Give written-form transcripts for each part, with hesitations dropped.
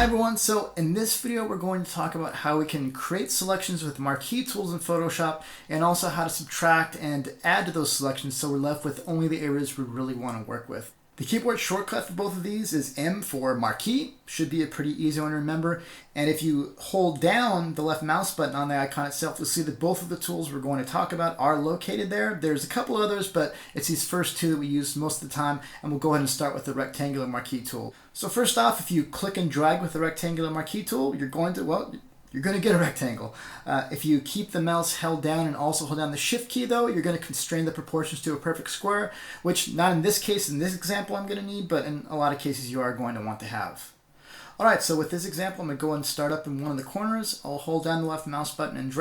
Hi everyone, so in this video we're going to talk about how we can create selections with marquee tools in Photoshop and also how to subtract and add to those selections so we're left with only the areas we really want to work with. The keyboard shortcut for both of these is M for marquee, should be a pretty easy one to remember, and if you hold down the left mouse button on the icon itself, you'll see that both of the tools we're going to talk about are located there. There's a couple others, but it's these first two that we use most of the time, and we'll go ahead and start with the rectangular marquee tool. So first off, if you click and drag with the rectangular marquee tool, you're going to get a rectangle. If you keep the mouse held down and also hold down the shift key though, you're going to constrain the proportions to a perfect square, which not in this case, in this example I'm going to need, but in a lot of cases you are going to want to have. Alright, so with this example I'm going to go and start up in one of the corners. I'll hold down the left mouse button and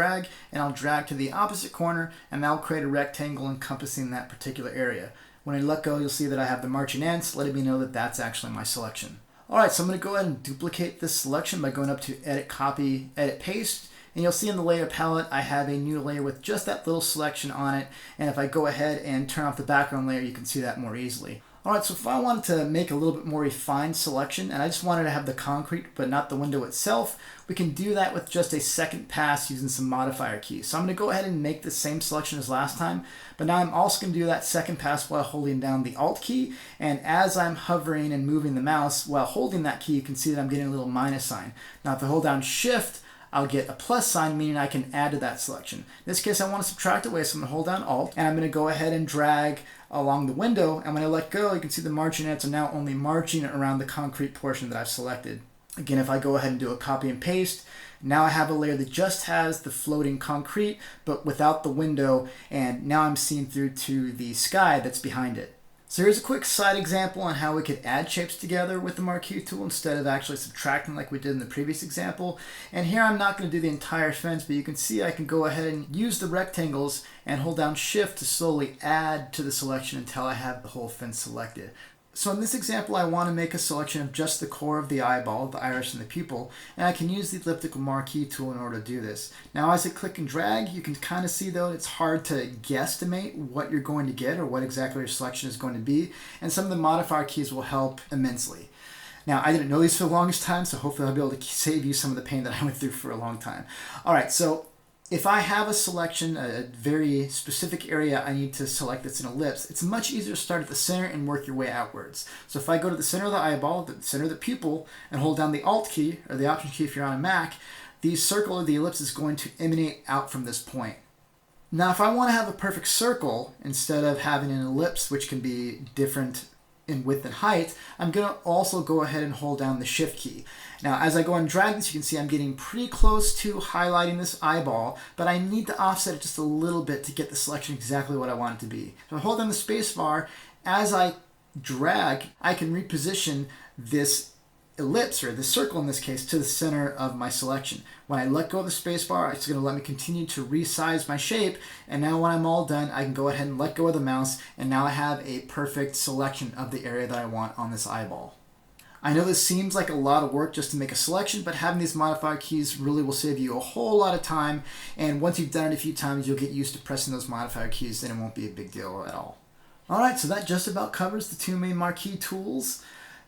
I'll drag to the opposite corner, and that'll create a rectangle encompassing that particular area. When I let go, you'll see that I have the marching ants, letting me know that that's actually my selection. Alright, so I'm going to go ahead and duplicate this selection by going up to Edit, Copy, Edit, Paste. And you'll see in the layer palette, I have a new layer with just that little selection on it. And if I go ahead and turn off the background layer, you can see that more easily. Alright, so if I wanted to make a little bit more refined selection, and I just wanted to have the concrete but not the window itself, we can do that with just a second pass using some modifier keys. So I'm going to go ahead and make the same selection as last time, but now I'm also going to do that second pass while holding down the Alt key, and as I'm hovering and moving the mouse while holding that key, you can see that I'm getting a little minus sign. Now if I hold down Shift, I'll get a plus sign, meaning I can add to that selection. In this case, I want to subtract away, so I'm going to hold down Alt, and I'm going to go ahead and drag along the window, and when I let go, you can see the marching ants are now only marching around the concrete portion that I've selected. Again, if I go ahead and do a copy and paste, now I have a layer that just has the floating concrete, but without the window, and now I'm seeing through to the sky that's behind it. So here's a quick side example on how we could add shapes together with the marquee tool instead of actually subtracting like we did in the previous example. And here I'm not going to do the entire fence, but you can see I can go ahead and use the rectangles and hold down Shift to slowly add to the selection until I have the whole fence selected. So in this example, I want to make a selection of just the core of the eyeball, the iris, and the pupil, and I can use the elliptical marquee tool in order to do this. Now as I click and drag, you can kind of see though it's hard to guesstimate what you're going to get or what exactly your selection is going to be, and some of the modifier keys will help immensely. Now, I didn't know these for the longest time, so hopefully I'll be able to save you some of the pain that I went through for a long time. Alright, so if I have a selection, a very specific area I need to select that's an ellipse, it's much easier to start at the center and work your way outwards. So if I go to the center of the eyeball, the center of the pupil, and hold down the Alt key, or the Option key if you're on a Mac, the circle of the ellipse is going to emanate out from this point. Now if I want to have a perfect circle, instead of having an ellipse which can be different in width and height, I'm going to also go ahead and hold down the Shift key. Now as I go and drag this, you can see I'm getting pretty close to highlighting this eyeball, but I need to offset it just a little bit to get the selection exactly what I want it to be. So I hold down the space bar, as I drag, I can reposition this ellipse, or the circle in this case, to the center of my selection. When I let go of the space bar, it's going to let me continue to resize my shape, and now when I'm all done, I can go ahead and let go of the mouse, and now I have a perfect selection of the area that I want on this eyeball. I know this seems like a lot of work just to make a selection, but having these modifier keys really will save you a whole lot of time, and once you've done it a few times, you'll get used to pressing those modifier keys, and it won't be a big deal at all. Alright, so that just about covers the two main marquee tools.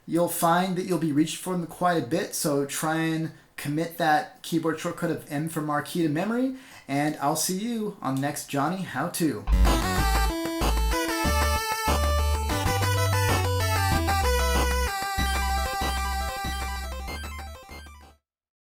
You'll find that you'll be reaching for them quite a bit, so try and commit that keyboard shortcut of M for marquee to memory, and I'll see you on next Johnny How To.